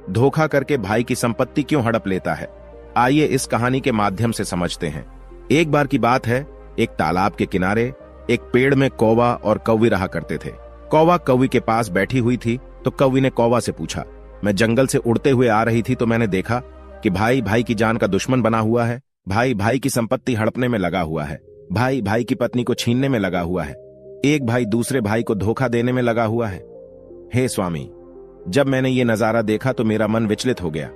धोखा करके भाई की संपत्ति क्यों हड़प लेता है? आइए इस कहानी के माध्यम से समझते हैं। एक बार की बात है, एक तालाब के किनारे एक पेड़ में कौवा और कौवी रहा करते थे। कौवा कौवी के पास बैठी हुई थी तो कौवी ने कौवा से पूछा, मैं जंगल से उड़ते हुए आ रही थी तो मैंने देखा कि भाई भाई की जान का दुश्मन बना हुआ है, भाई भाई की संपत्ति हड़पने में लगा हुआ है, भाई भाई की पत्नी को छीनने में लगा हुआ है, एक भाई दूसरे भाई को धोखा देने में लगा हुआ है। हे स्वामी, जब मैंने ये नजारा देखा तो मेरा मन विचलित हो गया।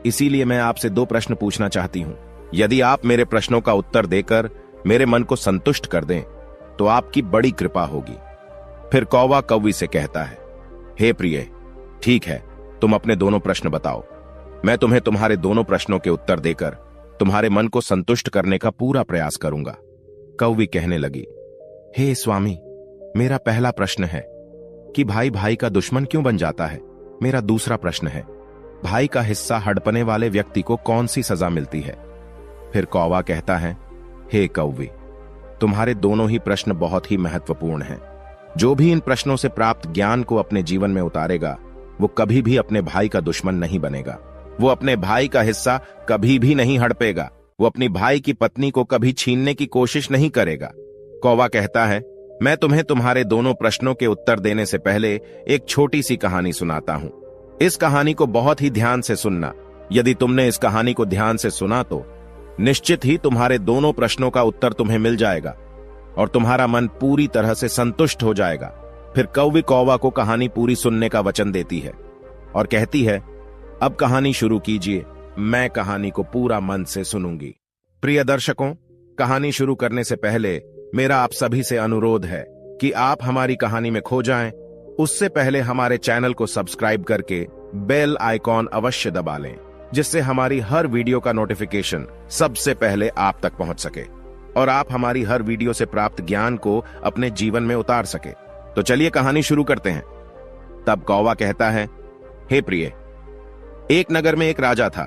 इसीलिए मैं आपसे 2 प्रश्न पूछना चाहती हूं। यदि आप मेरे प्रश्नों का उत्तर देकर मेरे मन को संतुष्ट कर दें तो आपकी बड़ी कृपा होगी। फिर कौवा कौवी से कहता है, हे प्रिय, ठीक है, तुम अपने दोनों प्रश्न बताओ। मैं तुम्हें तुम्हारे दोनों प्रश्नों के उत्तर देकर तुम्हारे मन को संतुष्ट करने का पूरा प्रयास करूंगा। कौवी कहने लगी, हे स्वामी, मेरा पहला प्रश्न है कि भाई भाई का दुश्मन क्यों बन जाता है। मेरा दूसरा प्रश्न है, भाई का हिस्सा हड़पने वाले व्यक्ति को कौन सी सजा मिलती है। फिर कौवा कहता है, हे कौवी, तुम्हारे दोनों ही प्रश्न बहुत ही महत्वपूर्ण हैं। जो भी इन प्रश्नों से प्राप्त ज्ञान को अपने जीवन में उतारेगा वो कभी भी अपने भाई का दुश्मन नहीं बनेगा। वो अपने भाई का हिस्सा कभी भी नहीं हड़पेगा। वो अपनी भाई की पत्नी को कभी छीनने की कोशिश नहीं करेगा। कौवा कहता है, मैं तुम्हें तुम्हारे दोनों प्रश्नों के उत्तर देने से पहले एक छोटी सी कहानी सुनाता हूं। इस कहानी को बहुत ही ध्यान से सुनना। यदि तुमने इस कहानी को ध्यान से सुना तो निश्चित ही तुम्हारे दोनों प्रश्नों का उत्तर तुम्हें मिल जाएगा और तुम्हारा मन पूरी तरह से संतुष्ट हो जाएगा। फिर कौवी कौवा को कहानी पूरी सुनने का वचन देती है और कहती है, अब कहानी शुरू कीजिए, मैं कहानी को पूरा मन से सुनूंगी। प्रिय दर्शकों, कहानी शुरू करने से पहले मेरा आप सभी से अनुरोध है कि आप हमारी कहानी में खो जाएं, उससे पहले हमारे चैनल को सब्सक्राइब करके बेल आइकॉन अवश्य दबा लें, जिससे हमारी हर वीडियो का नोटिफिकेशन सबसे पहले आप तक पहुंच सके और आप हमारी हर वीडियो से प्राप्त ज्ञान को अपने जीवन में उतार सके। तो चलिए कहानी शुरू करते हैं। तब कौवा कहता है, हे प्रिय, एक नगर में एक राजा था।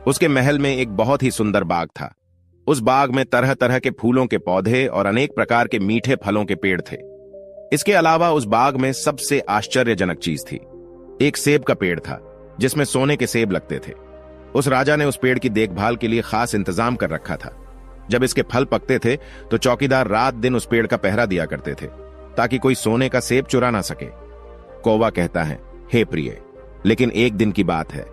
उसके महल में एक बहुत ही सुंदर बाग था। उस बाग में तरह तरह के फूलों के पौधे और अनेक प्रकार के मीठे फलों के पेड़ थे। इसके अलावा उस बाग में सबसे आश्चर्यजनक चीज थी, एक सेब का पेड़ था जिसमें सोने के सेब लगते थे। उस राजा ने उस पेड़ की देखभाल के लिए खास इंतजाम कर रखा था। जब इसके फल पकते थे तो चौकीदार रात दिन उस पेड़ का पहरा दिया करते थे ताकि कोई सोने का सेब चुरा ना सके। कौवा कहता है, हे प्रिय, लेकिन एक दिन की बात है,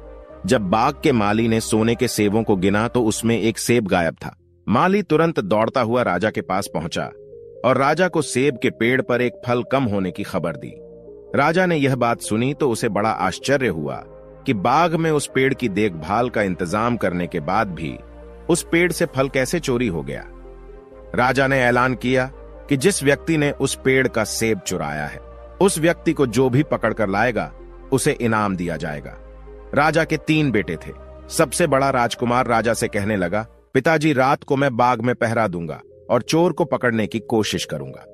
जब बाग के माली ने सोने के सेबों को गिना तो उसमें एक सेब गायब था। माली तुरंत दौड़ता हुआ राजा के पास पहुंचा और राजा को सेब के पेड़ पर एक फल कम होने की खबर दी। राजा ने यह बात सुनी तो उसे बड़ा आश्चर्य हुआ कि बाग में उस पेड़ की देखभाल का इंतजाम करने के बाद भी उस पेड़ से फल कैसे चोरी हो गया। राजा ने ऐलान किया कि जिस व्यक्ति ने उस पेड़ का सेब चुराया है, उस व्यक्ति को जो भी पकड़ कर लाएगा उसे इनाम दिया जाएगा। राजा के 3 बेटे थे। सबसे बड़ा राजकुमार राजा से कहने लगा, पिताजी, रात को मैं बाग में पहरा दूंगा और चोर को पकड़ने की कोशिश करूंगा।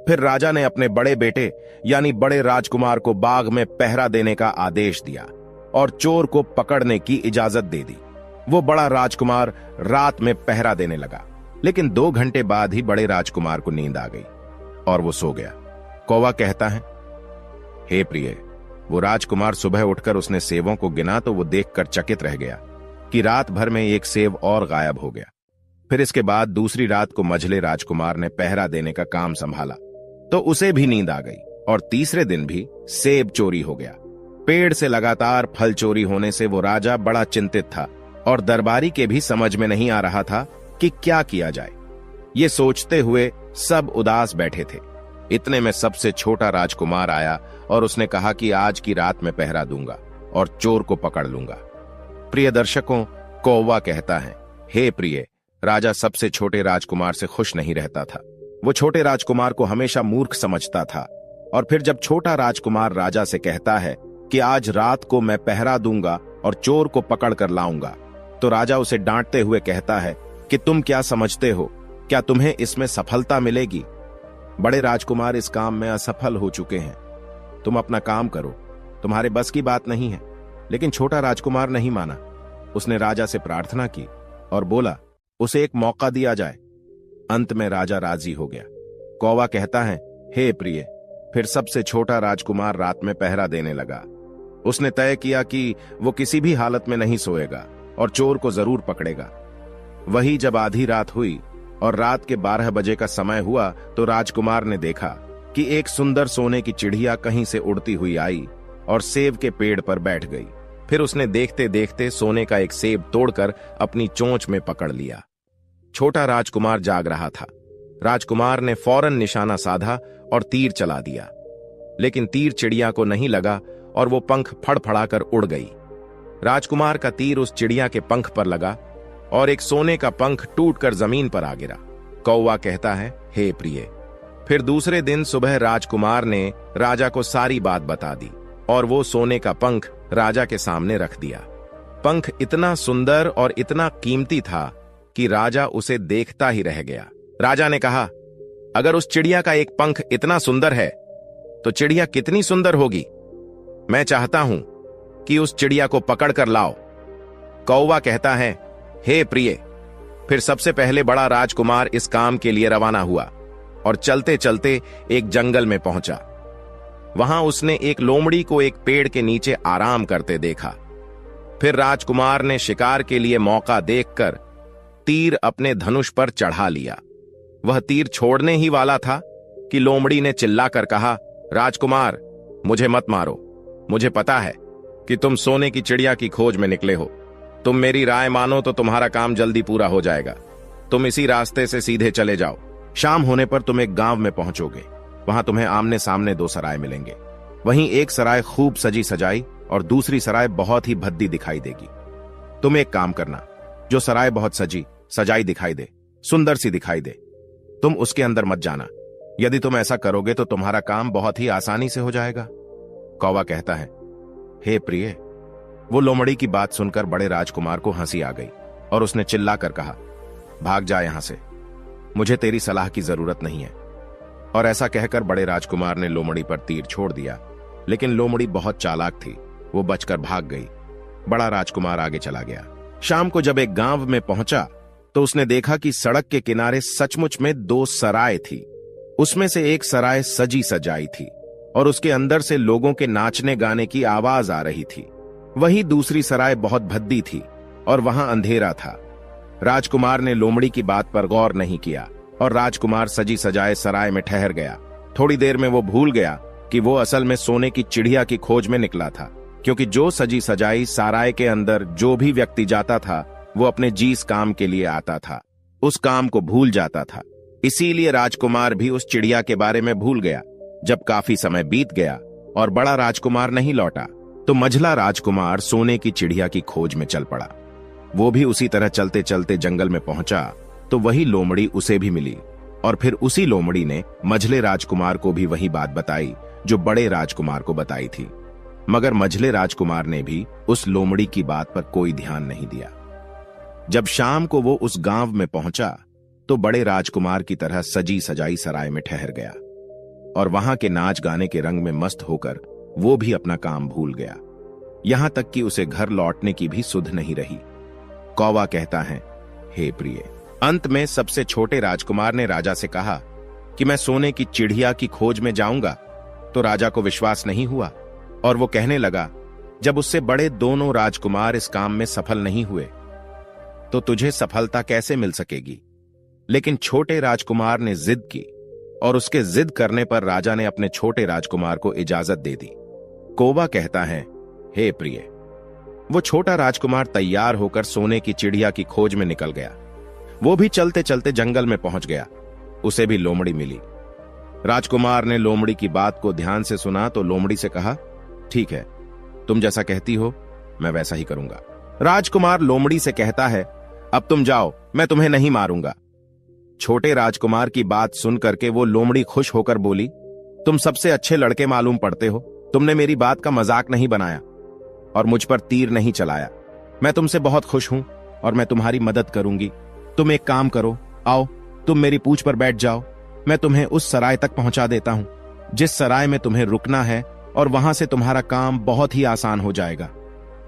फिर राजा ने अपने बड़े बेटे यानी बड़े राजकुमार को बाग में पहरा देने का आदेश दिया और चोर को पकड़ने की इजाजत दे दी। वो बड़ा राजकुमार रात में पहरा देने लगा, लेकिन 2 घंटे बाद ही बड़े राजकुमार को नींद आ गई और वो सो गया। कौवा कहता है, हे प्रिय, वो राजकुमार सुबह उठकर उसने सेबों को गिना तो वो देखकर चकित रह गया कि रात भर में एक सेब और गायब हो गया। फिर इसके बाद दूसरी रात को मझले राजकुमार ने पहरा देने का काम संभाला तो उसे भी नींद आ गई और तीसरे दिन भी सेब चोरी हो गया। पेड़ से लगातार फल चोरी होने से वो राजा बड़ा चिंतित था और दरबारी के भी समझ में नहीं आ रहा था कि क्या किया जाए। ये सोचते हुए सब उदास बैठे थे। इतने में सबसे छोटा राजकुमार आया और उसने कहा कि आज की रात में पहरा दूंगा और चोर को पकड़ लूंगा। प्रिय दर्शकों, कौवा कहता है, हे प्रिय, राजा सबसे छोटे राजकुमार से खुश नहीं रहता था। वो छोटे राजकुमार को हमेशा मूर्ख समझता था और फिर जब छोटा राजकुमार राजा से कहता है कि आज रात को मैं पहरा दूंगा और चोर को पकड़ कर लाऊंगा, तो राजा उसे डांटते हुए कहता है कि तुम क्या समझते हो, क्या तुम्हें इसमें सफलता मिलेगी? बड़े राजकुमार इस काम में असफल हो चुके हैं। तुम अपना काम करो, तुम्हारे बस की बात नहीं है। लेकिन छोटा राजकुमार नहीं माना। उसने राजा से प्रार्थना की और बोला उसे एक मौका दिया जाए। अंत में राजा राजी हो गया। कौवा कहता है, हे प्रिय, फिर सबसे छोटा राजकुमार रात में पहरा देने लगा। उसने तय किया कि वो किसी भी हालत में नहीं सोएगा और चोर को जरूर पकड़ेगा। वही जब आधी रात हुई और रात के 12 बजे का समय हुआ तो राजकुमार ने देखा कि एक सुंदर सोने की चिड़िया कहीं से उड़ती हुई आई और सेब के पेड़ पर बैठ गई। फिर उसने देखते देखते सोने का एक सेब तोड़कर अपनी चोंच में पकड़ लिया। छोटा राजकुमार जाग रहा था। राजकुमार ने फौरन निशाना साधा और तीर चला दिया, लेकिन तीर चिड़िया को नहीं लगा और वो पंख फड़फड़ाकर उड़ गई। राजकुमार का तीर उस चिड़िया के पंख पर लगा और एक सोने का पंख टूटकर जमीन पर आ गिरा। कौवा कहता है, हे प्रिय। फिर दूसरे दिन सुबह राजकुमार ने राजा को सारी बात बता दी और वो सोने का पंख राजा के सामने रख दिया। पंख इतना सुंदर और इतना कीमती था कि राजा उसे देखता ही रह गया। राजा ने कहा, अगर उस चिड़िया का एक पंख इतना सुंदर है तो चिड़िया कितनी सुंदर होगी। मैं चाहता हूं कि उस चिड़िया को पकड़ कर लाओ। कौवा कहता है, हे प्रिय। फिर सबसे पहले बड़ा राजकुमार इस काम के लिए रवाना हुआ और चलते चलते एक जंगल में पहुंचा। वहां उसने एक लोमड़ी को एक पेड़ के नीचे आराम करते देखा। फिर राजकुमार ने शिकार के लिए मौका देखकर तीर अपने धनुष पर चढ़ा लिया। वह तीर छोड़ने ही वाला था कि लोमड़ी ने चिल्लाकर कहा, राजकुमार, मुझे मत मारो। मुझे पता है कि तुम सोने की चिड़िया की खोज में निकले हो। तुम मेरी राय मानो तो तुम्हारा काम जल्दी पूरा हो जाएगा। तुम इसी रास्ते से सीधे चले जाओ। शाम होने पर तुम एक गांव में पहुंचोगे। वहां तुम्हें आमने सामने 2 सराय मिलेंगे। वहीं एक सराय खूब सजी सजाई और दूसरी सराय बहुत ही भद्दी दिखाई देगी। तुम एक काम करना, जो सराय बहुत सजी सजाई दिखाई दे, सुंदर सी दिखाई दे, तुम उसके अंदर मत जाना। यदि तुम ऐसा करोगे तो तुम्हारा काम बहुत ही आसानी से हो जाएगा। कौवा कहता है, हे प्रिय। वो लोमड़ी की बात सुनकर बड़े राजकुमार को हंसी आ गई और उसने चिल्लाकर कहा, भाग जा यहां से, मुझे तेरी सलाह की जरूरत नहीं है। और ऐसा कहकर बड़े राजकुमार ने लोमड़ी पर तीर छोड़ दिया, लेकिन लोमड़ी बहुत चालाक थी, वो बचकर भाग गई। बड़ा राजकुमार आगे चला गया। शाम को जब एक गांव में पहुंचा तो उसने देखा कि सड़क के किनारे सचमुच में 2 सराय थी। उसमें से एक सराय सजी सजाई थी और उसके अंदर से लोगों के नाचने गाने की आवाज आ रही थी। वही दूसरी सराय बहुत भद्दी थी और वहां अंधेरा था। राजकुमार ने लोमड़ी की बात पर गौर नहीं किया और राजकुमार सजी सजाए सराय में ठहर गया। थोड़ी देर में वो भूल गया कि वो असल में सोने की चिड़िया की खोज में निकला था, क्योंकि जो सजी सजाई सराय के अंदर जो भी व्यक्ति जाता था वो अपने जीस काम के लिए आता था, उस काम को भूल जाता था। इसीलिए राजकुमार भी उस चिड़िया के बारे में भूल गया। जब काफी समय बीत गया और बड़ा राजकुमार नहीं लौटा तो मझला राजकुमार सोने की चिड़िया की खोज में चल पड़ा। वो भी उसी तरह चलते चलते जंगल में पहुंचा तो वही लोमड़ी उसे भी मिली और फिर उसी लोमड़ी ने मझले राजकुमार को भी वही बात बताई जो बड़े राजकुमार को बताई थी। मगर मझले राजकुमार ने भी उस लोमड़ी की बात पर कोई ध्यान नहीं दिया। जब शाम को वो उस गांव में पहुंचा तो बड़े राजकुमार की तरह सजी सजाई सराय में ठहर गया और वहां के नाच गाने के रंग में मस्त होकर वो भी अपना काम भूल गया। यहां तक कि उसे घर लौटने की भी सुध नहीं रही। कौवा कहता है, हे प्रिय। अंत में सबसे छोटे राजकुमार ने राजा से कहा कि मैं सोने की चिड़िया की खोज में जाऊंगा। तो राजा को विश्वास नहीं हुआ और वो कहने लगा, जब उससे बड़े दोनों राजकुमार इस काम में सफल नहीं हुए तो तुझे सफलता कैसे मिल सकेगी। लेकिन छोटे राजकुमार ने जिद की और उसके जिद करने पर राजा ने अपने छोटे राजकुमार को इजाजत दे दी। कौवा कहता है, हे प्रिय। वो छोटा राजकुमार तैयार होकर सोने की चिड़िया की खोज में निकल गया। वो भी चलते चलते जंगल में पहुंच गया। उसे भी लोमड़ी मिली। राजकुमार ने लोमड़ी की बात को ध्यान से सुना तो लोमड़ी से कहा, ठीक है, तुम जैसा कहती हो मैं वैसा ही करूंगा। राजकुमार लोमड़ी से कहता है, अब तुम जाओ, मैं तुम्हें नहीं मारूंगा। छोटे राजकुमार की बात सुन करके वो लोमड़ी खुश होकर बोली, तुम सबसे अच्छे लड़के मालूम पड़ते हो। तुमने मेरी बात का मजाक नहीं बनाया और मुझ पर तीर नहीं चलाया। मैं तुमसे बहुत खुश हूं और मैं तुम्हारी मदद करूंगी। तुम एक काम करो, आओ तुम मेरी पूंछ पर बैठ जाओ। मैं तुम्हें उस सराय तक पहुंचा देता हूं जिस सराय में तुम्हें रुकना है और वहां से तुम्हारा काम बहुत ही आसान हो जाएगा।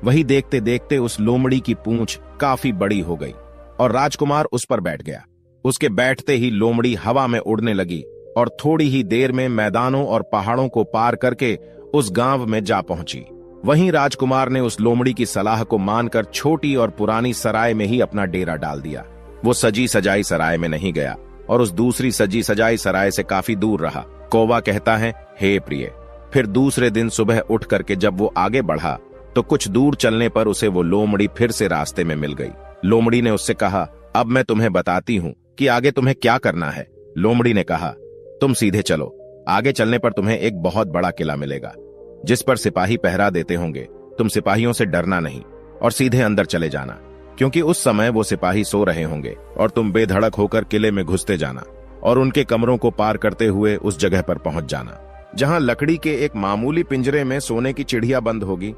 वही देखते देखते उस लोमड़ी की पूंछ काफी बड़ी हो गई और राजकुमार उस पर बैठ गया। उसके बैठते ही लोमड़ी हवा में उड़ने लगी और थोड़ी ही देर में मैदानों और पहाड़ों को पार करके उस गांव में जा पहुंची। वहीं राजकुमार ने उस लोमड़ी की सलाह को मानकर छोटी और पुरानी सराय में ही अपना डेरा डाल दिया। वो सजी सजाई सराय में नहीं गया और उस दूसरी सजी सजाई सराय से काफी दूर रहा। कौवा कहता है, हे प्रिय। फिर दूसरे दिन सुबह उठ करके जब वो आगे बढ़ा तो कुछ दूर चलने पर उसे वो लोमड़ी फिर से रास्ते में मिल गई। लोमड़ी ने उससे कहा, अब मैं तुम्हें बताती हूँ कि आगे तुम्हें क्या करना है। लोमड़ी ने कहा, तुम सीधे चलो, आगे चलने पर तुम्हें एक बहुत बड़ा किला मिलेगा जिस पर सिपाही पहरा देते होंगे। तुम सिपाहियों से डरना नहीं और सीधे अंदर चले जाना, क्योंकि उस समय वो सिपाही सो रहे होंगे, और तुम बेधड़क होकर किले में घुसते जाना और उनके कमरों को पार करते हुए उस जगह पर पहुंच जाना जहां लकड़ी के एक मामूली पिंजरे में सोने की चिड़िया बंद होगी,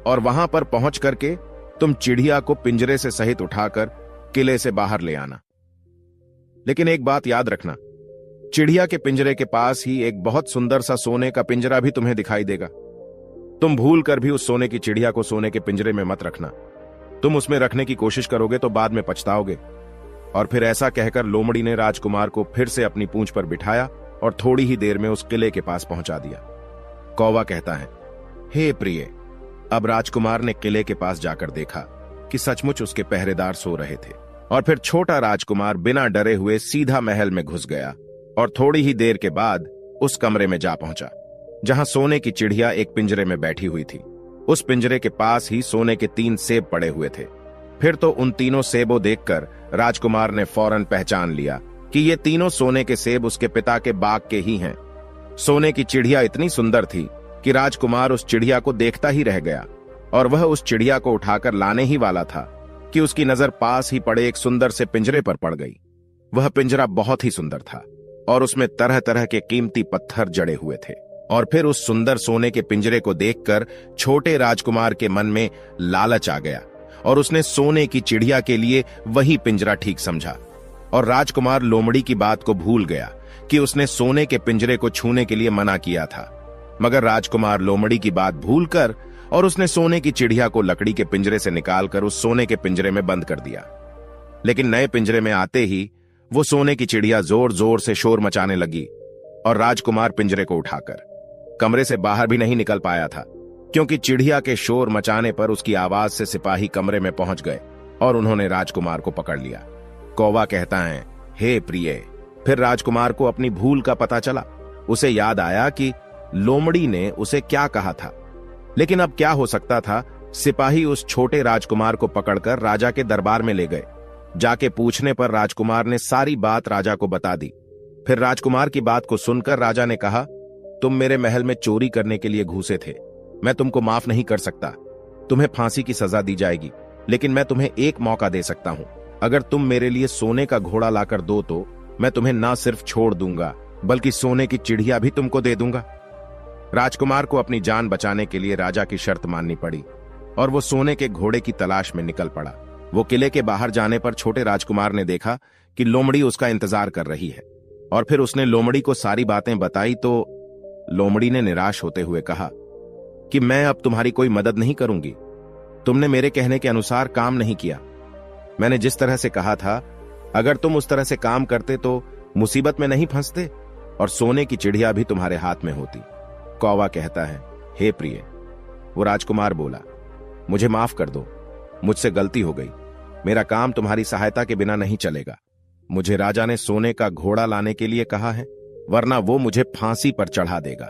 और वहां पर पहुंच करके तुम चिड़िया को पिंजरे से सहित उठाकर किले से बाहर ले आना। लेकिन एक बात याद रखना, चिड़िया के पिंजरे के पास ही एक बहुत सुंदर सा सोने का पिंजरा भी तुम्हें दिखाई देगा। तुम भूल कर भी उस सोने की चिड़िया को सोने के पिंजरे में मत रखना। तुम उसमें रखने की कोशिश करोगे तो बाद में पछताओगे। और फिर ऐसा कहकर लोमड़ी ने राजकुमार को फिर से अपनी पूंछ पर बिठाया और थोड़ी ही देर में उस किले के पास पहुंचा दिया। कौवा कहता है, हे प्रिय। अब राजकुमार ने किले के पास जाकर देखा कि सचमुच उसके पहरेदार सो रहे थे, और फिर छोटा राजकुमार बिना डरे हुए सीधा महल में घुस गया और थोड़ी ही देर के बाद उस कमरे में जा पहुंचा जहां सोने की चिड़िया एक पिंजरे में बैठी हुई थी। उस पिंजरे के पास ही सोने के 3 सेब पड़े हुए थे। फिर तो उन तीनों सेबों देखकर राजकुमार ने फौरन पहचान लिया कि ये तीनों सोने के सेब उसके पिता के बाग के ही हैं। सोने की चिड़िया इतनी सुंदर थी कि राजकुमार उस चिड़िया को देखता ही रह गया, और वह उस चिड़िया को उठाकर लाने ही वाला था कि उसकी नजर पास ही पड़े एक सुंदर से पिंजरे पर पड़ गई। वह पिंजरा बहुत ही सुंदर था और उसमें तरह तरह के कीमती पत्थर जड़े हुए थे। और फिर उस सुंदर सोने के पिंजरे को देखकर छोटे राजकुमार के मन में लालच आ गया और उसने सोने की चिड़िया के लिए वही पिंजरा ठीक समझा। और राजकुमार लोमड़ी की बात को भूल गया कि उसने सोने के पिंजरे को छूने के लिए मना किया था। मगर राजकुमार लोमड़ी की बात भूलकर और उसने सोने की चिड़िया को लकड़ी के पिंजरे से निकालकर उस सोने के पिंजरे में बंद कर दिया। लेकिन नए पिंजरे में आते ही वो सोने की चिड़िया जोर जोर से शोर मचाने लगी, और राजकुमार पिंजरे को उठाकर कमरे से बाहर भी नहीं निकल पाया था, क्योंकि चिड़िया के शोर मचाने पर उसकी आवाज से सिपाही कमरे में पहुंच गए और उन्होंने राजकुमार को पकड़ लिया। कौवा कहता है, हे प्रिय। फिर राजकुमार को अपनी भूल का पता चला। उसे याद आया कि लोमड़ी ने उसे क्या कहा था। लेकिन अब क्या हो सकता था। सिपाही उस छोटे राजकुमार को पकड़कर राजा के दरबार में ले गए। जाके पूछने पर राजकुमार ने सारी बात राजा को बता दी। फिर राजकुमार की बात को सुनकर राजा ने कहा, तुम मेरे महल में चोरी करने के लिए घुसे थे। मैं तुमको माफ नहीं कर सकता। तुम्हें फांसी की सजा दी जाएगी, लेकिन मैं तुम्हें एक मौका दे सकता हूं। अगर तुम मेरे लिए सोने का घोड़ा लाकर दो तो मैं तुम्हें ना सिर्फ छोड़ दूंगा, बल्कि सोने की चिड़िया भी तुमको दे दूंगा। राजकुमार को अपनी जान बचाने के लिए राजा की शर्त माननी पड़ी और वो सोने के घोड़े की तलाश में निकल पड़ा। वो किले के बाहर जाने पर छोटे राजकुमार ने देखा कि लोमड़ी उसका इंतजार कर रही है, और फिर उसने लोमड़ी को सारी बातें बताई तो लोमड़ी ने निराश होते हुए कहा कि मैं अब तुम्हारी कोई मदद नहीं करूंगी। तुमने मेरे कहने के अनुसार काम नहीं किया। मैंने जिस तरह से कहा था, अगर तुम उस तरह से काम करते तो मुसीबत में नहीं फंसते और सोने की चिड़िया भी तुम्हारे हाथ में होती। कौवा कहता है, हे प्रिय। वो राजकुमार बोला, मुझे माफ कर दो, मुझसे गलती हो गई। मेरा काम तुम्हारी सहायता के बिना नहीं चलेगा। मुझे राजा ने सोने का घोड़ा लाने के लिए कहा है, वरना वो मुझे फांसी पर चढ़ा देगा।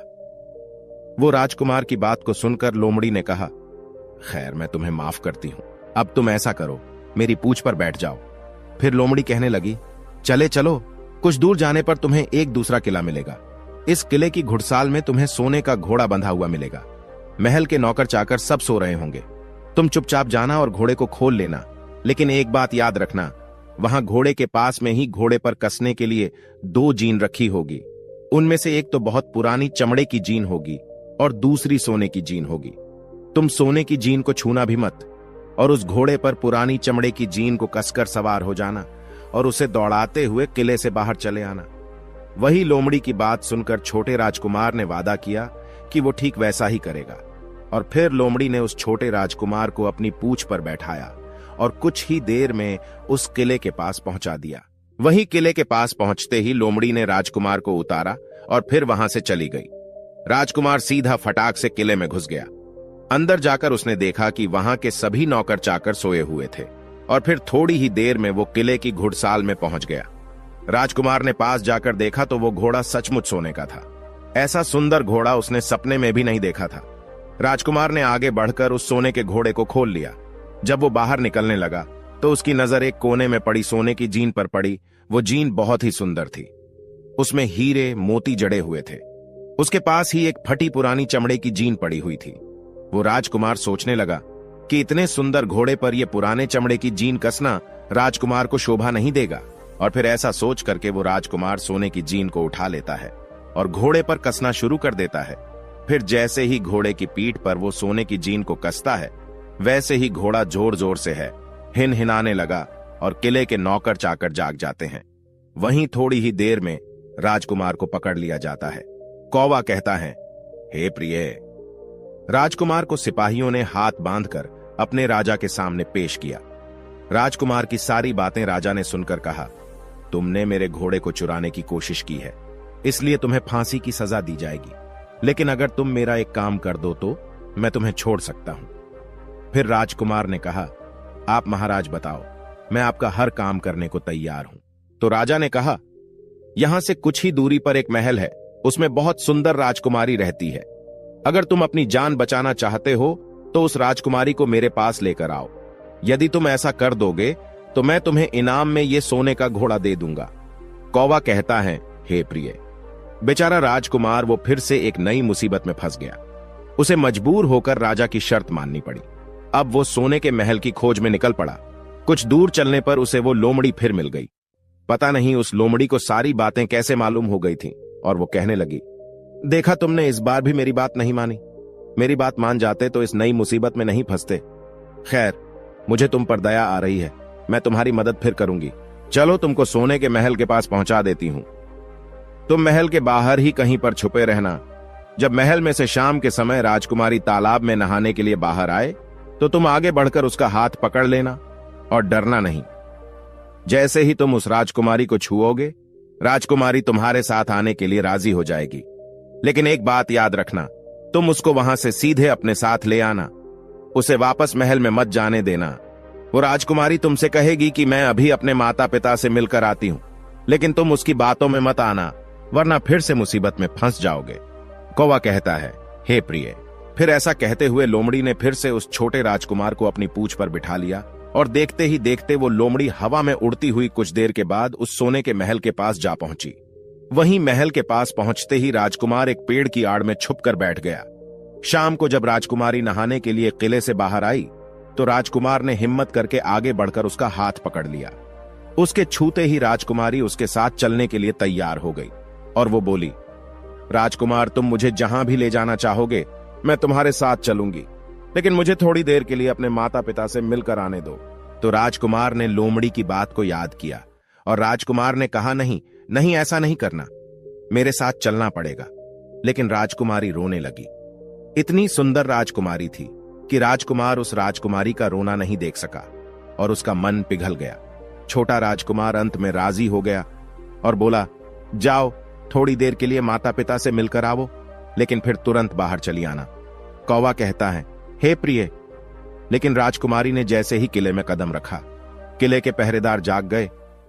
वो राजकुमार की बात को सुनकर लोमड़ी ने कहा, खैर मैं तुम्हें माफ करती हूं। अब तुम ऐसा करो, मेरी पूंछ पर बैठ जाओ। फिर लोमड़ी कहने लगी, चले चलो, कुछ दूर जाने पर तुम्हें एक दूसरा किला मिलेगा। इस किले की घुड़साल में तुम्हें सोने का घोड़ा बंधा हुआ मिलेगा। महल के नौकर चाकर सब सो रहे होंगे। तुम चुपचाप जाना और घोड़े को खोल लेना, लेकिन एक बात याद रखना, वहां घोड़े के पास में ही घोड़े पर कसने के लिए 2 जीन रखी होगी। उनमें से एक तो बहुत पुरानी चमड़े की जीन होगी और दूसरी सोने की जीन होगी। तुम सोने की जीन को छूना भी मत और उस घोड़े पर पुरानी चमड़े की जीन को कसकर सवार हो जाना और उसे दौड़ाते हुए किले से बाहर चले आना। वही लोमड़ी की बात सुनकर छोटे राजकुमार ने वादा किया कि वो ठीक वैसा ही करेगा, और फिर लोमड़ी ने उस छोटे राजकुमार को अपनी पूंछ पर बैठाया और कुछ ही देर में उस किले के पास पहुंचा दिया। वही किले के पास पहुंचते ही लोमड़ी ने राजकुमार को उतारा और फिर वहां से चली गई। राजकुमार सीधा फटाक से किले में घुस गया अंदर जाकर उसने देखा कि वहां के सभी नौकर चाकर सोए हुए थे और फिर थोड़ी ही देर में वो किले की घुड़साल में पहुंच गया। राजकुमार ने पास जाकर देखा तो वो घोड़ा सचमुच सोने का था। ऐसा सुंदर घोड़ा उसने सपने में भी नहीं देखा था। राजकुमार ने आगे बढ़कर उस सोने के घोड़े को खोल लिया। जब वो बाहर निकलने लगा तो उसकी नजर एक कोने में पड़ी सोने की जीन पर पड़ी। वो जीन बहुत ही सुंदर थी। उसमें हीरे मोती जड़े हुए थे। उसके पास ही एक फटी पुरानी चमड़े की जीन पड़ी हुई थी। वो राजकुमार सोचने लगा कि इतने सुंदर घोड़े पर यह पुराने चमड़े की जीन कसना राजकुमार को शोभा नहीं देगा। और फिर ऐसा सोच करके वो राजकुमार सोने की जीन को उठा लेता है और घोड़े पर कसना शुरू कर देता है। फिर जैसे ही घोड़े की पीठ पर वो सोने की जीन को कसता है, वैसे ही घोड़ा जोर जोर से हिनहिनाने लगा और किले के नौकर चाकर जाग जाते हैं। वहीं थोड़ी ही देर में राजकुमार को पकड़ लिया जाता है। कौवा कहता है, हे प्रिय। राजकुमार को सिपाहियों ने हाथ बांधकर अपने राजा के सामने पेश किया। राजकुमार की सारी बातें राजा ने सुनकर कहा, तुमने मेरे घोड़े को चुराने की कोशिश की है, इसलिए तुम्हें फांसी की सजा दी जाएगी। लेकिन अगर तुम मेरा एक काम कर दो तो मैं तुम्हें छोड़ सकता हूं। फिर राजकुमार ने कहा, आप महाराज बताओ, मैं आपका हर काम करने को तैयार हूं। तो राजा ने कहा, यहां से कुछ ही दूरी पर एक महल है, उसमें बहुत सुंदर राजकुमारी रहती है। अगर तुम अपनी जान बचाना चाहते हो तो उस राजकुमारी को मेरे पास लेकर आओ। यदि तुम ऐसा कर दोगे तो मैं तुम्हें इनाम में ये सोने का घोड़ा दे दूंगा। कौवा कहता है, हे प्रिय। बेचारा राजकुमार वो फिर से एक नई मुसीबत में फंस गया। उसे मजबूर होकर राजा की शर्त माननी पड़ी। अब वो सोने के महल की खोज में निकल पड़ा। कुछ दूर चलने पर उसे वो लोमड़ी फिर मिल गई। पता नहीं उस लोमड़ी को सारी बातें कैसे मालूम हो गई थी और वो कहने लगी, देखा तुमने, इस बार भी मेरी बात नहीं मानी। मेरी बात मान जाते तो इस नई मुसीबत में नहीं फंसते। खैर, मुझे तुम पर दया आ रही है, मैं तुम्हारी मदद फिर करूंगी। चलो, तुमको सोने के महल के पास पहुंचा देती हूं। तुम महल के बाहर ही कहीं पर छुपे रहना। जब महल में से शाम के समय राजकुमारी तालाब में नहाने के लिए बाहर आए तो तुम आगे बढ़कर उसका हाथ पकड़ लेना और डरना नहीं। जैसे ही तुम उस राजकुमारी को छुओगे, राजकुमारी तुम्हारे साथ आने के लिए राजी हो जाएगी। लेकिन एक बात याद रखना, तुम उसको वहां से सीधे अपने साथ ले आना। उसे वापस महल में मत जाने देना। वो राजकुमारी तुमसे कहेगी कि मैं अभी अपने माता पिता से मिलकर आती हूं, लेकिन तुम उसकी बातों में मत आना, वरना फिर से मुसीबत में फंस जाओगे। कौवा कहता है, हे प्रिय। फिर ऐसा कहते हुए लोमड़ी ने फिर से उस छोटे राजकुमार को अपनी पूंछ पर बिठा लिया और देखते ही देखते वो लोमड़ी हवा में उड़ती हुई कुछ देर के बाद उस सोने के महल के पास जा पहुंची। वहीं महल के पास पहुंचते ही राजकुमार एक पेड़ की आड़ में छुपकर बैठ गया। शाम को जब राजकुमारी नहाने के लिए किले से बाहर आई तो राजकुमार ने हिम्मत करके आगे बढ़कर उसका हाथ पकड़ लिया। उसके छूते ही राजकुमारी उसके साथ चलने के लिए तैयार हो गई और वो बोली, राजकुमार, तुम मुझे जहां भी ले जाना चाहोगे मैं तुम्हारे साथ चलूंगी, लेकिन मुझे थोड़ी देर के लिए अपने माता पिता से मिलकर आने दो। तो राजकुमार ने लोमड़ी की बात को याद किया और राजकुमार ने कहा, नहीं नहीं, ऐसा नहीं करना, मेरे साथ चलना पड़ेगा। लेकिन राजकुमारी रोने लगी। इतनी सुंदर राजकुमारी थी कि राजकुमार उस राजकुमारी का रोना नहीं देख सका और उसका मन पिघल गया। छोटा राजकुमार अंत में राजी हो गया और बोला, जाओ, थोड़ी देर के लिए माता पिता से मिलकर आओ, लेकिन फिर तुरंत बाहर चली आना। कौवा कहता है, हे प्रिय। लेकिन राजकुमारी ने जैसे ही किले में कदम रखा, किले के पहरेदार जाग गए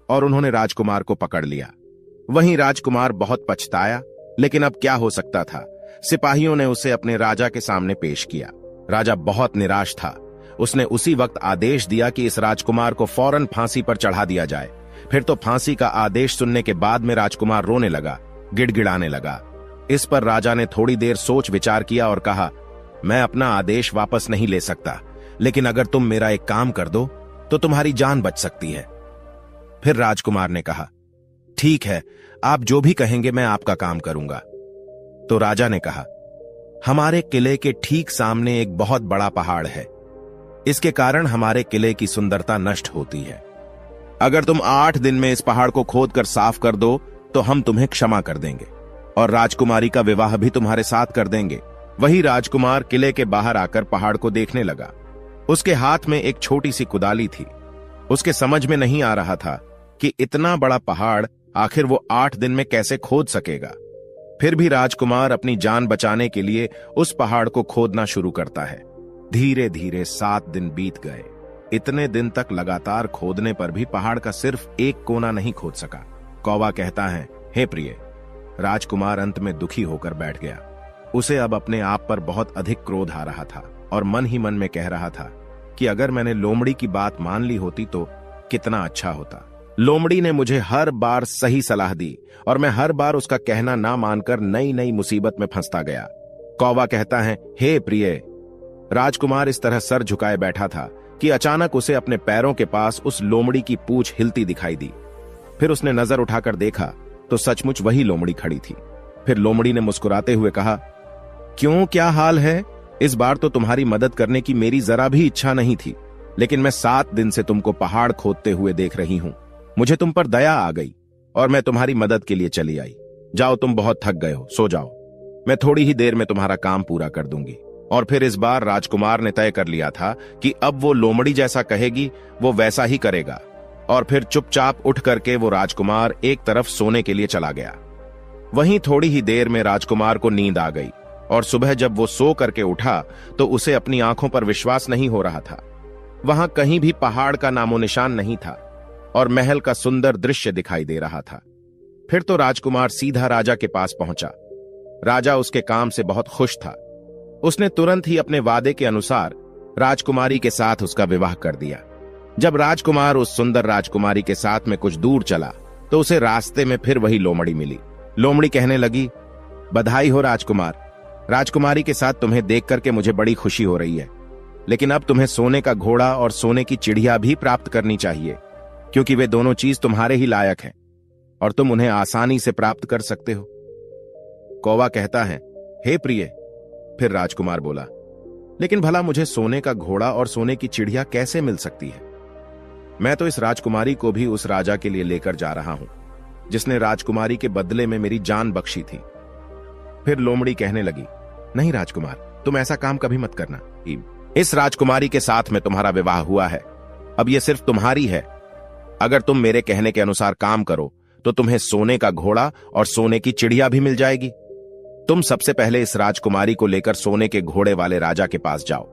और उन्होंने राजकुमार को पकड़ लिया। वहीं राजकुमार बहुत पछताया, लेकिन अब क्या हो सकता था। सिपाहियों ने उसे अपने राजा के सामने पेश किया। राजा बहुत निराश था। उसने उसी वक्त आदेश दिया कि इस राजकुमार को फौरन फांसी पर चढ़ा दिया जाए। फिर तो फांसी का आदेश सुनने के बाद में राजकुमार रोने लगा, गिड़गिड़ाने लगा। इस पर राजा ने थोड़ी देर सोच विचार किया और कहा, मैं अपना आदेश वापस नहीं ले सकता, लेकिन अगर तुम मेरा एक काम कर दो तो तुम्हारी जान बच सकती है। फिर राजकुमार ने कहा, ठीक है, आप जो भी कहेंगे मैं आपका काम करूंगा। तो राजा ने कहा, हमारे किले के ठीक सामने एक बहुत बड़ा पहाड़ है। इसके कारण हमारे किले की सुंदरता नष्ट होती है। अगर तुम 8 दिन में इस पहाड़ को खोदकर साफ कर दो तो हम तुम्हें क्षमा कर देंगे और राजकुमारी का विवाह भी तुम्हारे साथ कर देंगे। वही राजकुमार किले के बाहर आकर पहाड़ को देखने लगा। उसके हाथ में एक छोटी सी कुदाली थी। उसके समझ में नहीं आ रहा था कि इतना बड़ा पहाड़ आखिर वो 8 दिन में कैसे खोद सकेगा। फिर भी राजकुमार अपनी जान बचाने के लिए उस पहाड़ को खोदना शुरू करता है। धीरे धीरे 7 दिन बीत गए। इतने दिन तक लगातार खोदने पर भी पहाड़ का सिर्फ एक कोना नहीं खोद सका। कौवा कहता है, हे प्रिय। राजकुमार अंत में दुखी होकर बैठ गया। उसे अब अपने आप पर बहुत अधिक क्रोध आ रहा था और मन ही मन में कह रहा था कि अगर मैंने लोमड़ी की बात मान ली होती तो कितना अच्छा होता। लोमड़ी ने मुझे हर बार सही सलाह दी और मैं हर बार उसका कहना ना मानकर नई नई मुसीबत में फंसता गया। कौवा कहता है, हे प्रिय। राजकुमार इस तरह सर झुकाए बैठा था कि अचानक उसे अपने पैरों के पास उस लोमड़ी की पूंछ हिलती दिखाई दी। फिर उसने नजर उठाकर देखा तो सचमुच वही लोमड़ी खड़ी थी। फिर लोमड़ी ने मुस्कुराते हुए कहा, क्यों, क्या हाल है? इस बार तो तुम्हारी मदद करने की मेरी जरा भी इच्छा नहीं थी, लेकिन मैं 7 दिन से तुमको पहाड़ खोदते हुए देख रही हूं। मुझे तुम पर दया आ गई और मैं तुम्हारी मदद के लिए चली आई। जाओ, तुम बहुत थक गए हो, सो जाओ। मैं थोड़ी ही देर में तुम्हारा काम पूरा कर दूंगी। और फिर इस बार राजकुमार ने तय कर लिया था कि अब वो लोमड़ी जैसा कहेगी वो वैसा ही करेगा। और फिर चुपचाप उठ करके वो राजकुमार एक तरफ सोने के लिए चला गया। वहीं थोड़ी ही देर में राजकुमार को नींद आ गई और सुबह जब वो सो करके उठा तो उसे अपनी आंखों पर विश्वास नहीं हो रहा था। वहां कहीं भी पहाड़ का नामो निशान नहीं था और महल का सुंदर दृश्य दिखाई दे रहा था। फिर तो राजकुमार सीधा राजा के पास पहुंचा। राजा उसके काम से बहुत खुश था। उसने तुरंत ही अपने वादे के अनुसार राजकुमारी के साथ उसका विवाह कर दिया। जब राजकुमार उस सुंदर राजकुमारी के साथ में कुछ दूर चला तो उसे रास्ते में फिर वही लोमड़ी मिली। लोमड़ी कहने लगी, बधाई हो राजकुमार। राजकुमारी के साथ तुम्हें देख करके मुझे बड़ी खुशी हो रही है, लेकिन अब तुम्हें सोने का घोड़ा और सोने की चिड़िया भी प्राप्त करनी चाहिए, क्योंकि वे दोनों चीज तुम्हारे ही लायक हैं और तुम उन्हें आसानी से प्राप्त कर सकते हो। कौवा कहता है, हे प्रिय। फिर राजकुमार बोला, लेकिन भला मुझे सोने का घोड़ा और सोने की चिड़िया कैसे मिल सकती है? मैं तो इस राजकुमारी को भी उस राजा के लिए लेकर जा रहा हूं जिसने राजकुमारी के बदले में मेरी जान बख्शी थी। फिर लोमड़ी कहने लगी, नहीं राजकुमार, तुम ऐसा काम कभी मत करना। इस राजकुमारी के साथ में तुम्हारा विवाह हुआ है, अब यह सिर्फ तुम्हारी है। अगर तुम मेरे कहने के अनुसार काम करो तो तुम्हें सोने का घोड़ा और सोने की चिड़िया भी मिल जाएगी। तुम सबसे पहले इस राजकुमारी को लेकर सोने के घोड़े वाले राजा के पास जाओ।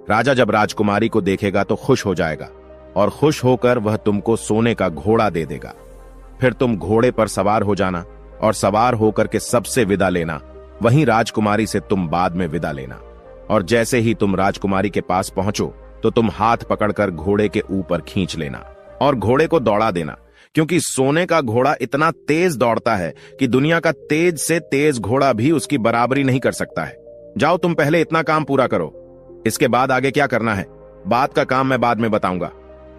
राजा जब राजकुमारी को देखेगा तो खुश हो जाएगा और खुश होकर वह तुमको सोने का घोड़ा दे देगा। फिर तुम घोड़े पर सवार हो जाना और सवार होकर के सबसे विदा लेना। वहीं राजकुमारी से तुम बाद में विदा लेना। और जैसे ही तुम राजकुमारी के पास पहुंचो तो तुम हाथ पकड़कर घोड़े के ऊपर खींच लेना और घोड़े को दौड़ा देना, क्योंकि सोने का घोड़ा इतना तेज दौड़ता है कि दुनिया का तेज से तेज घोड़ा भी उसकी बराबरी नहीं कर सकता है। जाओ, तुम पहले इतना काम पूरा करो। इसके बाद आगे क्या करना है, बात का काम मैं बाद में बताऊंगा।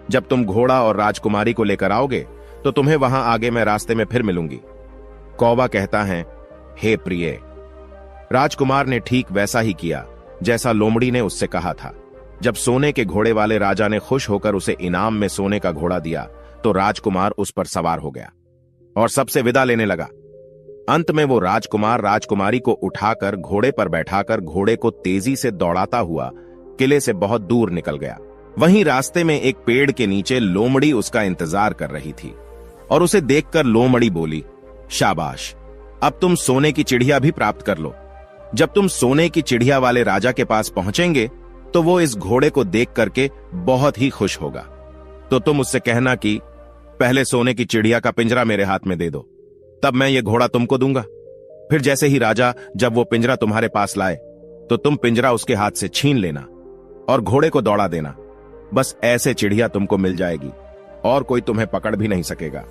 जब तुम घोड़ा और राजकुमारी को लेकर आओगे तो तुम्हें वहां आगे मैं रास्ते में फिर मिलूंगी। कौवा कहता है, हे प्रिय। राजकुमार ने ठीक वैसा ही किया जैसा लोमड़ी ने उससे कहा था। जब सोने के घोड़े वाले राजा ने खुश होकर उसे इनाम में सोने का घोड़ा दिया तो राजकुमार उस पर सवार हो गया और सबसे विदा लेने लगा। अंत में वो राजकुमार राजकुमारी को उठाकर घोड़े पर बैठाकर घोड़े को तेजी से दौड़ाता हुआ किले से बहुत दूर निकल गया। वहीं रास्ते में एक पेड़ के नीचे लोमड़ी उसका इंतजार कर रही थी और उसे देखकर लोमड़ी बोली, शाबाश, अब तुम सोने की चिड़िया भी प्राप्त कर लो। जब तुम सोने की चिड़िया वाले राजा के पास पहुंचेंगे तो वो इस घोड़े को देख करके बहुत ही खुश होगा। तो तुम उससे कहना कि पहले सोने की चिड़िया का पिंजरा मेरे हाथ में दे दो, तब मैं ये घोड़ा तुमको दूंगा। फिर जैसे ही राजा जब वो पिंजरा तुम्हारे पास लाए तो तुम पिंजरा उसके हाथ से छीन लेना और घोड़े को दौड़ा देना। बस ऐसे चिड़िया तुमको मिल जाएगी और कोई तुम्हें पकड़ भी नहीं सकेगा।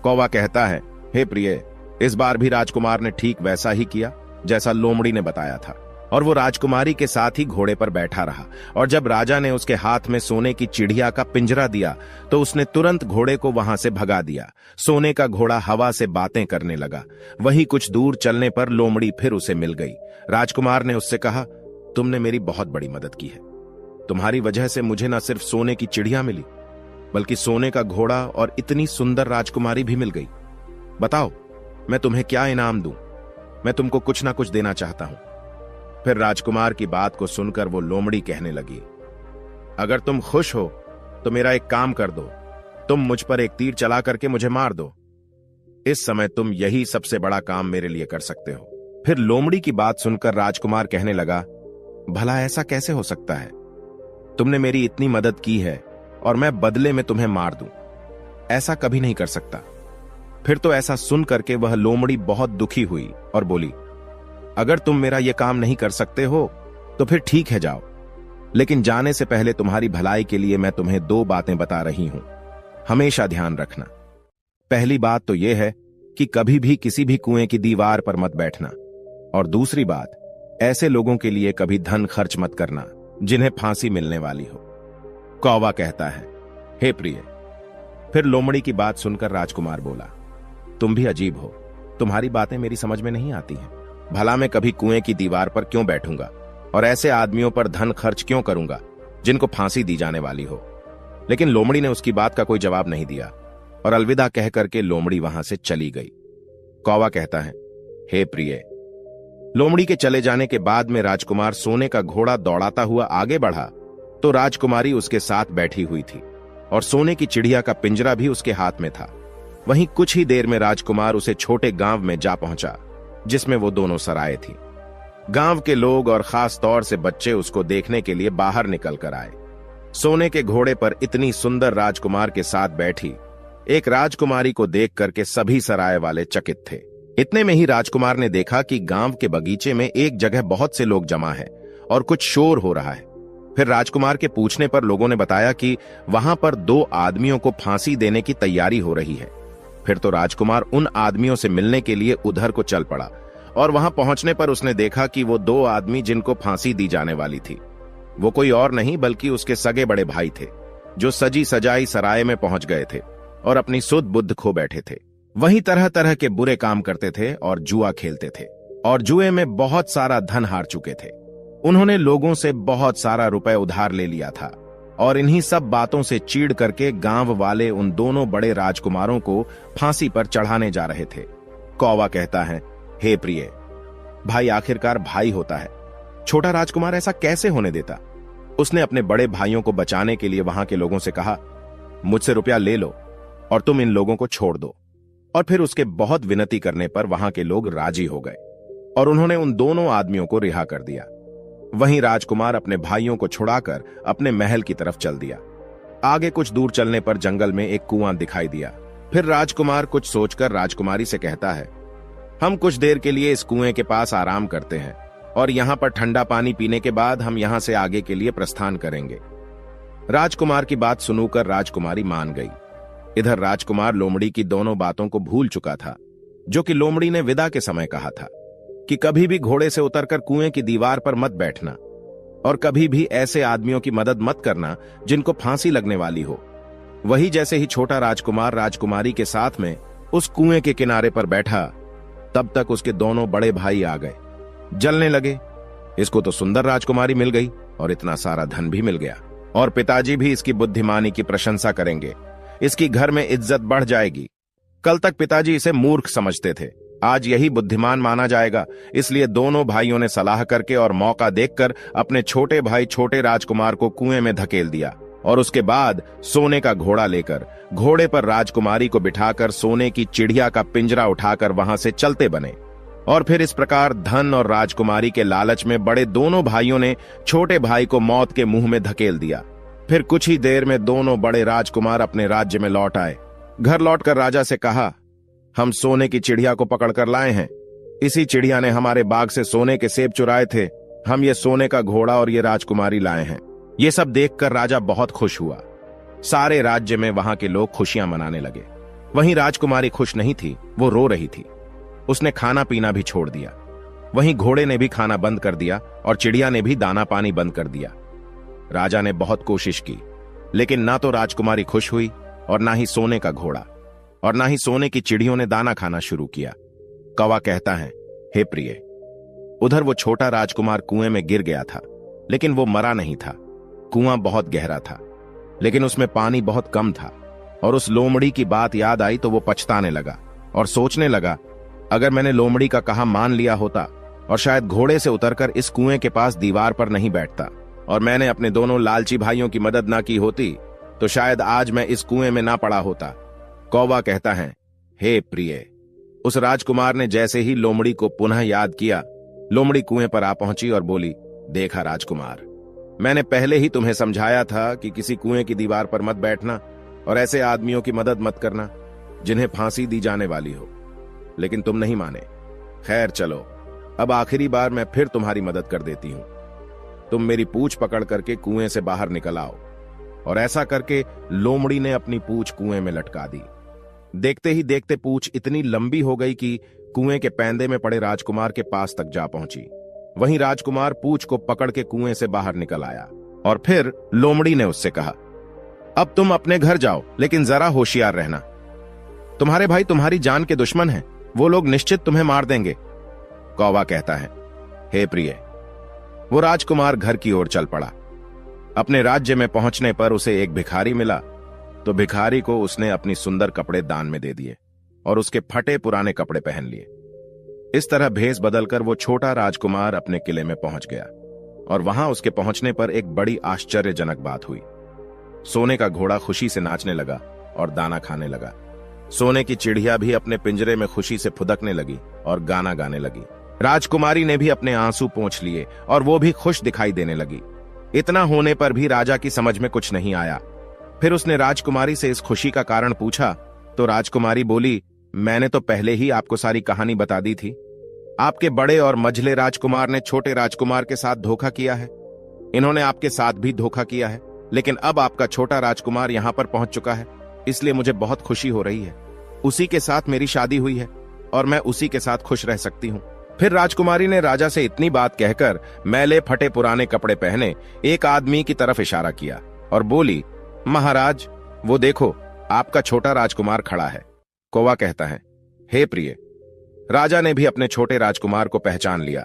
कौवा कहता है, हे प्रिय। इस बार भी राजकुमार ने ठीक वैसा ही किया जैसा लोमड़ी ने बताया था और वो राजकुमारी के साथ ही घोड़े पर बैठा रहा। और जब राजा ने उसके हाथ में सोने की चिड़िया का पिंजरा दिया तो उसने तुरंत घोड़े को वहां से भगा दिया। सोने का घोड़ा हवा से बातें करने लगा। वही कुछ दूर चलने पर लोमड़ी फिर उसे मिल गई। राजकुमार ने उससे कहा, तुमने मेरी बहुत बड़ी मदद की है। तुम्हारी वजह से मुझे न सिर्फ सोने की चिड़िया मिली बल्कि सोने का घोड़ा और इतनी सुंदर राजकुमारी भी मिल गई। बताओ, मैं तुम्हें क्या इनाम दूं? मैं तुमको कुछ ना कुछ देना चाहता हूं। फिर राजकुमार की बात को सुनकर वो लोमड़ी कहने लगी, अगर तुम खुश हो तो मेरा एक काम कर दो। तुम मुझ पर एक तीर चला करके मुझे मार दो। इस समय तुम यही सबसे बड़ा काम मेरे लिए कर सकते हो। फिर लोमड़ी की बात सुनकर राजकुमार कहने लगा, भला ऐसा कैसे हो सकता है? तुमने मेरी इतनी मदद की है और मैं बदले में तुम्हें मार दूं? ऐसा कभी नहीं कर सकता। फिर तो ऐसा सुन करके वह लोमड़ी बहुत दुखी हुई और बोली, अगर तुम मेरा यह काम नहीं कर सकते हो तो फिर ठीक है, जाओ। लेकिन जाने से पहले तुम्हारी भलाई के लिए मैं तुम्हें 2 बातें बता रही हूं, हमेशा ध्यान रखना। पहली बात तो यह है कि कभी भी किसी भी कुएं की दीवार पर मत बैठना, और दूसरी बात, ऐसे लोगों के लिए कभी धन खर्च मत करना जिन्हें फांसी मिलने वाली हो। कौवा कहता है, हे प्रिय। फिर लोमड़ी की बात सुनकर राजकुमार बोला, तुम भी अजीब हो, तुम्हारी बातें मेरी समझ में नहीं आती हैं। भला मैं कभी कुएं की दीवार पर क्यों बैठूंगा और ऐसे आदमियों पर धन खर्च क्यों करूंगा जिनको फांसी दी जाने वाली हो? लेकिन लोमड़ी ने उसकी बात का कोई जवाब नहीं दिया और अलविदा कह करके लोमड़ी वहां से चली गई। कौवा कहता है, हे प्रिय। लोमड़ी के चले जाने के बाद में राजकुमार सोने का घोड़ा दौड़ाता हुआ आगे बढ़ा तो राजकुमारी उसके साथ बैठी हुई थी और सोने की चिड़िया का पिंजरा भी उसके हाथ में था। वहीं कुछ ही देर में राजकुमार उसे छोटे गांव में जा पहुंचा जिसमें वो दोनों सराय थी। गांव के लोग और खास तौर से बच्चे उसको देखने के लिए बाहर निकल कर आए। सोने के घोड़े पर इतनी सुंदर राजकुमार के साथ बैठी एक राजकुमारी को देख करके सभी सराय वाले चकित थे। इतने में ही राजकुमार ने देखा कि गांव के बगीचे में एक जगह बहुत से लोग जमा है और कुछ शोर हो रहा है। फिर राजकुमार के पूछने पर लोगों ने बताया कि वहां पर 2 आदमियों को फांसी देने की तैयारी हो रही है। फिर तो राजकुमार उन आदमियों से मिलने के लिए उधर को चल पड़ा और वहां पहुंचने पर उसने देखा कि वो 2 आदमी जिनको फांसी दी जाने वाली थी वो कोई और नहीं बल्कि उसके सगे बड़े भाई थे, जो सजी सजाई सराय में पहुंच गए थे और अपनी सुध बुद्ध खो बैठे थे। वहीं तरह तरह के बुरे काम करते थे और जुआ खेलते थे और जुए में बहुत सारा धन हार चुके थे। उन्होंने लोगों से बहुत सारा रुपए उधार ले लिया था और इन्हीं सब बातों से चीड़ करके गांव वाले उन दोनों बड़े राजकुमारों को फांसी पर चढ़ाने जा रहे थे। कौवा कहता है, हे प्रिय। भाई आखिरकार भाई होता है, छोटा राजकुमार ऐसा कैसे होने देता? उसने अपने बड़े भाइयों को बचाने के लिए वहां के लोगों से कहा, मुझसे रुपया ले लो और तुम इन लोगों को छोड़ दो। और फिर उसके बहुत विनती करने पर वहां के लोग राजी हो गए और उन्होंने उन दोनों आदमियों को रिहा कर दिया। वहीं राजकुमार अपने भाइयों को छुड़ाकर अपने महल की तरफ चल दिया। आगे कुछ दूर चलने पर जंगल में एक कुआं दिखाई दिया। फिर राजकुमार कुछ सोचकर राजकुमारी से कहता है, हम कुछ देर के लिए इस कुएं के पास आराम करते हैं और यहां पर ठंडा पानी पीने के बाद हम यहां से आगे के लिए प्रस्थान करेंगे। राजकुमार की बात सुनकर राजकुमारी मान गई। इधर राजकुमार लोमड़ी की दोनों बातों को भूल चुका था, जो कि लोमड़ी ने विदा के समय कहा था कि कभी भी घोड़े से उतरकर कुएं की दीवार पर मत बैठना और कभी भी ऐसे आदमियों की मदद मत करना जिनको फांसी लगने वाली हो। वही जैसे ही छोटा राजकुमार राजकुमारी के साथ में उस कुएं के किनारे पर बैठा, तब तक उसके दोनों बड़े भाई आ गए। जलने लगे। इसको तो सुंदर राजकुमारी मिल गई और इतना सारा धन भी मिल गया और पिताजी भी इसकी बुद्धिमानी की प्रशंसा करेंगे। इसकी घर में इज्जत बढ़ जाएगी। कल तक पिताजी इसे मूर्ख समझते थे, आज यही बुद्धिमान माना जाएगा। इसलिए दोनों भाइयों ने सलाह करके और मौका देखकर अपने छोटे भाई छोटे राजकुमार को कुएं में धकेल दिया और उसके बाद सोने का घोड़ा लेकर घोड़े पर राजकुमारी को बिठाकर सोने की चिड़िया का पिंजरा उठाकर वहां से चलते बने। और फिर इस प्रकार धन और राजकुमारी के लालच में बड़े दोनों भाइयों ने छोटे भाई को मौत के मुंह में धकेल दिया। फिर कुछ ही देर में दोनों बड़े राजकुमार अपने राज्य में लौट आए। घर लौटकर राजा से कहा, हम सोने की चिड़िया को पकड़कर लाए हैं। इसी चिड़िया ने हमारे बाग से सोने के सेब चुराए थे। हम ये सोने का घोड़ा और ये राजकुमारी लाए हैं। ये सब देखकर राजा बहुत खुश हुआ। सारे राज्य में वहां के लोग खुशियां मनाने लगे। वहीं राजकुमारी खुश नहीं थी, वो रो रही थी। उसने खाना पीना भी छोड़ दिया। वहीं घोड़े ने भी खाना बंद कर दिया और चिड़िया ने भी दाना पानी बंद कर दिया। राजा ने बहुत कोशिश की, लेकिन ना तो राजकुमारी खुश हुई और ना ही सोने का घोड़ा और ना ही सोने की चिड़ियों ने दाना खाना शुरू किया। कौवा कहता है, हे प्रिय। उधर वो छोटा राजकुमार कुएं में गिर गया था, लेकिन वो मरा नहीं था। कुआं बहुत गहरा था, लेकिन उसमें पानी बहुत कम था और उस लोमड़ी की बात याद आई तो वो पछताने लगा और सोचने लगा, अगर मैंने लोमड़ी का कहा मान लिया होता और शायद घोड़े से उतरकर इस कुएं के पास दीवार पर नहीं बैठता और मैंने अपने दोनों लालची भाइयों की मदद ना की होती तो शायद आज मैं इस कुएं में ना पड़ा होता। कौवा कहता है, हे प्रिय। उस राजकुमार ने जैसे ही लोमड़ी को पुनः याद किया, लोमड़ी कुएं पर आ पहुंची और बोली, देखा राजकुमार, मैंने पहले ही तुम्हें समझाया था कि किसी कुएं की दीवार पर मत बैठना और ऐसे आदमियों की मदद मत करना जिन्हें फांसी दी जाने वाली हो, लेकिन तुम नहीं माने। खैर चलो, अब आखिरी बार मैं फिर तुम्हारी मदद कर देती हूं। तुम मेरी पूंछ पकड़ करके कुएं से बाहर निकल आओ। और ऐसा करके लोमड़ी ने अपनी पूंछ कुएं में लटका दी। देखते ही देखते पूंछ इतनी लंबी हो गई कि कुएं के पैंदे में पड़े राजकुमार के पास तक जा पहुंची। वहीं राजकुमार पूंछ को पकड़ के कुएं से बाहर निकल आया और फिर लोमड़ी ने उससे कहा, अब तुम अपने घर जाओ, लेकिन जरा होशियार रहना। तुम्हारे भाई तुम्हारी जान के दुश्मन हैं, वो लोग निश्चित तुम्हें मार देंगे। कौवा कहता है, हे प्रिय। वो राजकुमार घर की ओर चल पड़ा। अपने राज्य में पहुंचने पर उसे एक भिखारी मिला, तो भिखारी को उसने अपनी सुंदर कपड़े दान में दे दिए और उसके फटे पुराने कपड़े पहन लिए। इस तरह भेष बदलकर वो छोटा राजकुमार अपने किले में पहुंच गया और वहां उसके पहुंचने पर एक बड़ी आश्चर्यजनक बात हुई। सोने का घोड़ा खुशी से नाचने लगा और दाना खाने लगा। सोने की चिड़िया भी अपने पिंजरे में खुशी से फुदकने लगी और गाना गाने लगी। राजकुमारी ने भी अपने आंसू पोंछ लिए और वो भी खुश दिखाई देने लगी। इतना होने पर भी राजा की समझ में कुछ नहीं आया। फिर उसने राजकुमारी से इस खुशी का कारण पूछा तो राजकुमारी बोली, मैंने तो पहले ही आपको सारी कहानी बता दी थी। आपके बड़े और मझले राजकुमार ने छोटे राजकुमार के साथ धोखा किया है। इन्होंने आपके साथ भी धोखा किया है, लेकिन अब आपका छोटा राजकुमार यहां पर पहुंच चुका है, इसलिए मुझे बहुत खुशी हो रही है। उसी के साथ मेरी शादी हुई है और मैं उसी के साथ खुश रह सकती हूं। फिर राजकुमारी ने राजा से इतनी बात कहकर मैले फटे पुराने कपड़े पहने एक आदमी की तरफ इशारा किया और बोली, महाराज, वो देखो, आपका छोटा राजकुमार खड़ा है। कौवा कहता है, हे प्रिय। राजा ने भी अपने छोटे राजकुमार को पहचान लिया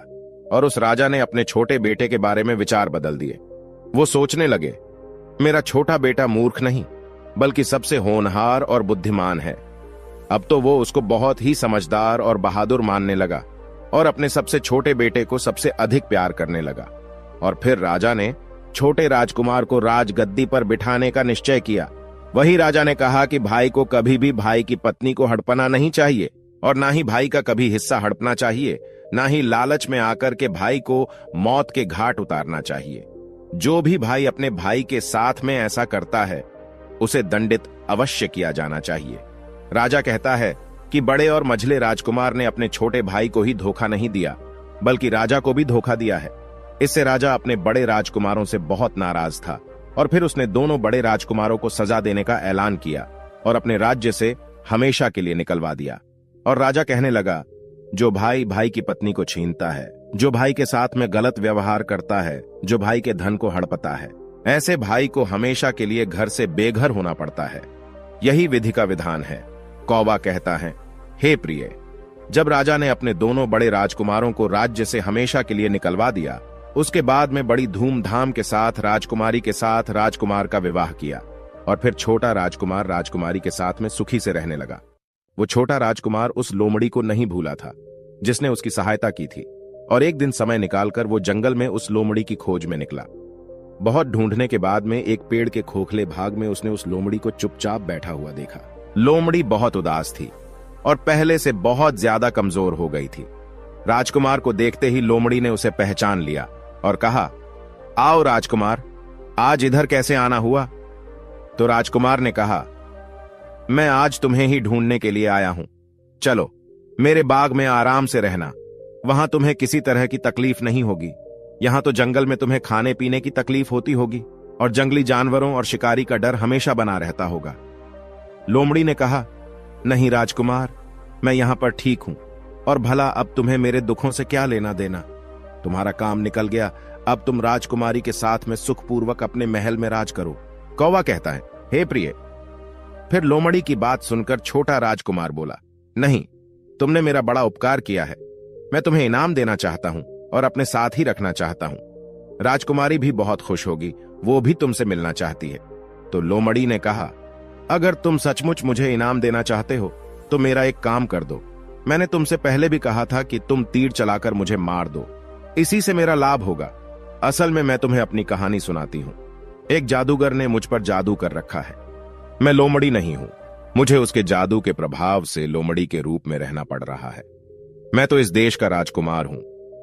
और उस राजा ने अपने छोटे बेटे के बारे में विचार बदल दिए। वो सोचने लगे, मेरा छोटा बेटा मूर्ख नहीं बल्कि सबसे होनहार और बुद्धिमान है। अब तो वो उसको बहुत ही समझदार और बहादुर मानने लगा और अपने सबसे छोटे बेटे को सबसे अधिक प्यार करने लगा। और फिर राजा ने छोटे राजकुमार को राजगद्दी पर बिठाने का निश्चय किया। वही राजा ने कहा कि भाई को कभी भी भाई की पत्नी को हड़पना नहीं चाहिए और ना ही भाई का कभी हिस्सा हड़पना चाहिए, ना ही लालच में आकर के भाई को मौत के घाट उतारना चाहिए। जो भी भाई अपने भाई के साथ में ऐसा करता है उसे दंडित अवश्य किया जाना चाहिए। राजा कहता है कि बड़े और मझले राजकुमार ने अपने छोटे भाई को ही धोखा नहीं दिया बल्कि राजा को भी धोखा दिया है। इससे राजा अपने बड़े राजकुमारों से बहुत नाराज था और फिर उसने दोनों बड़े राजकुमारों को सजा देने का ऐलान किया और अपने राज्य से हमेशा के लिए निकलवा दिया। और राजा कहने लगा, जो भाई भाई की पत्नी को छीनता है, जो भाई के साथ में गलत व्यवहार करता है, जो भाई के धन को हड़पता है, ऐसे भाई को हमेशा के लिए घर से बेघर होना पड़ता है। यही विधि का विधान है। कौवा कहता है, हे प्रिय। जब राजा ने अपने दोनों बड़े राजकुमारों को राज्य से हमेशा के लिए निकलवा दिया, उसके बाद में बड़ी धूमधाम के साथ राजकुमारी के साथ राजकुमार का विवाह किया और फिर छोटा राजकुमार राजकुमारी के साथ में सुखी से रहने लगा। वो छोटा राजकुमार उस लोमड़ी को नहीं भूला था जिसने उसकी सहायता की थी और एक दिन समय निकालकर वो जंगल में उस लोमड़ी की खोज में निकला। बहुत ढूंढने के बाद में एक पेड़ के खोखले भाग में उसने उस लोमड़ी को चुपचाप बैठा हुआ देखा। लोमड़ी बहुत उदास थी और पहले से बहुत ज्यादा कमजोर हो गई थी। राजकुमार को देखते ही लोमड़ी ने उसे पहचान लिया और कहा, आओ राजकुमार, आज इधर कैसे आना हुआ? तो राजकुमार ने कहा, मैं आज तुम्हें ही ढूंढने के लिए आया हूं। चलो मेरे बाग में आराम से रहना, वहां तुम्हें किसी तरह की तकलीफ नहीं होगी। यहां तो जंगल में तुम्हें खाने पीने की तकलीफ होती होगी और जंगली जानवरों और शिकारी का डर हमेशा बना रहता होगा। लोमड़ी ने कहा, नहीं राजकुमार, मैं यहां पर ठीक हूं और भला अब तुम्हें मेरे दुखों से क्या लेना देना? तुम्हारा काम निकल गया, अब तुम राजकुमारी के साथ में सुखपूर्वक अपने महल में राज करो। कौवा कहता है, हे प्रिय। फिर लोमड़ी की बात सुनकर छोटा राजकुमार बोला, नहीं, तुमने मेरा बड़ा उपकार किया है, मैं तुम्हें इनाम देना चाहता हूं और अपने साथ ही रखना चाहता हूं। राजकुमारी भी बहुत खुश होगी, वो भी तुमसे मिलना चाहती है। तो लोमड़ी ने कहा, अगर तुम सचमुच मुझे इनाम देना चाहते हो तो मेरा एक काम कर दो। मैंने तुमसे पहले भी कहा था कि तुम तीर चलाकर मुझे मार दो, इसी से मेरा लाभ होगा। असल में मैं तुम्हें अपनी कहानी सुनाती हूं। एक जादूगर ने मुझ पर जादू कर रखा है। मैं लोमड़ी नहीं हूं, मुझे उसके जादू के प्रभाव से लोमड़ी के रूप में रहना पड़ रहा है। मैं तो इस देश का राजकुमार हूं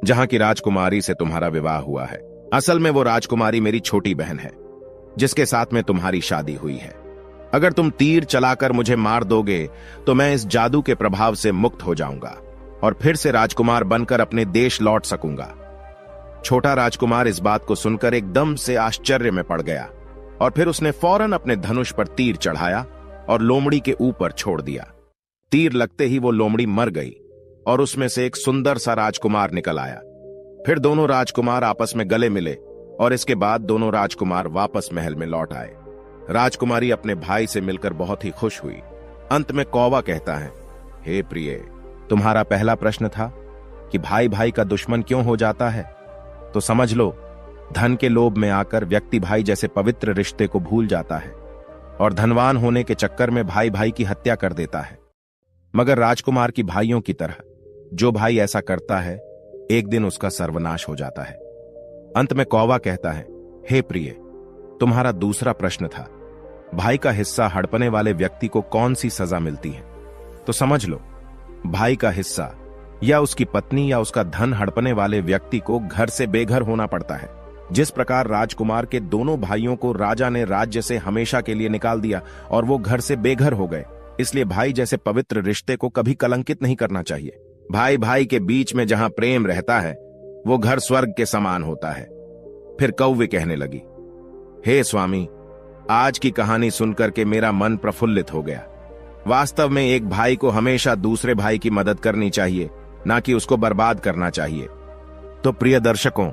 जहां की राजकुमारी से तुम्हारा विवाह हुआ है। असल में वो राजकुमारी मेरी छोटी बहन है, जिसके साथ में तुम्हारी शादी हुई है। अगर तुम तीर चलाकर मुझे मार दोगे तो मैं इस जादू के प्रभाव से मुक्त हो जाऊंगा और फिर से राजकुमार बनकर अपने देश लौट सकूंगा। छोटा राजकुमार इस बात को सुनकर एकदम से आश्चर्य में पड़ गया और फिर उसने फौरन अपने धनुष पर तीर चढ़ाया और लोमड़ी के ऊपर छोड़ दिया। तीर लगते ही वो लोमड़ी मर गई और उसमें से एक सुंदर सा राजकुमार निकल आया। फिर दोनों राजकुमार आपस में गले मिले और इसके बाद दोनों राजकुमार वापस महल में लौट आए। राजकुमारी अपने भाई से मिलकर बहुत ही खुश हुई। अंत में कौवा कहता है, हे प्रिय, तुम्हारा पहला प्रश्न था कि भाई भाई का दुश्मन क्यों हो जाता है, तो समझ लो, धन के लोभ में आकर व्यक्ति भाई जैसे पवित्र रिश्ते को भूल जाता है और धनवान होने के चक्कर में भाई भाई की हत्या कर देता है। मगर राजकुमार की भाइयों की तरह जो भाई ऐसा करता है, एक दिन उसका सर्वनाश हो जाता है। अंत में कौवा कहता है, हे प्रिय, तुम्हारा दूसरा प्रश्न था, भाई का हिस्सा हड़पने वाले व्यक्ति को कौन सी सजा मिलती है, तो समझ लो, भाई का हिस्सा या उसकी पत्नी या उसका धन हड़पने वाले व्यक्ति को घर से बेघर होना पड़ता है। जिस प्रकार राजकुमार के दोनों भाइयों को राजा ने राज्य से हमेशा के लिए निकाल दिया और वो घर से बेघर हो गए, इसलिए भाई जैसे पवित्र रिश्ते को कभी कलंकित नहीं करना चाहिए। भाई भाई के बीच में जहां प्रेम रहता है वो घर स्वर्ग के समान होता है। फिर कौवे कहने लगी, हे स्वामी, आज की कहानी सुनकर के मेरा मन प्रफुल्लित हो गया। वास्तव में एक भाई को हमेशा दूसरे भाई की मदद करनी चाहिए, ना कि उसको बर्बाद करना चाहिए। तो प्रिय दर्शकों,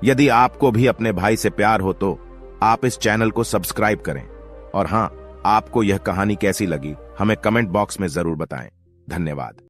यदि आपको भी अपने भाई से प्यार हो तो आप इस चैनल को सब्सक्राइब करें और हां, आपको यह कहानी कैसी लगी हमें कमेंट बॉक्स में जरूर बताएं। धन्यवाद।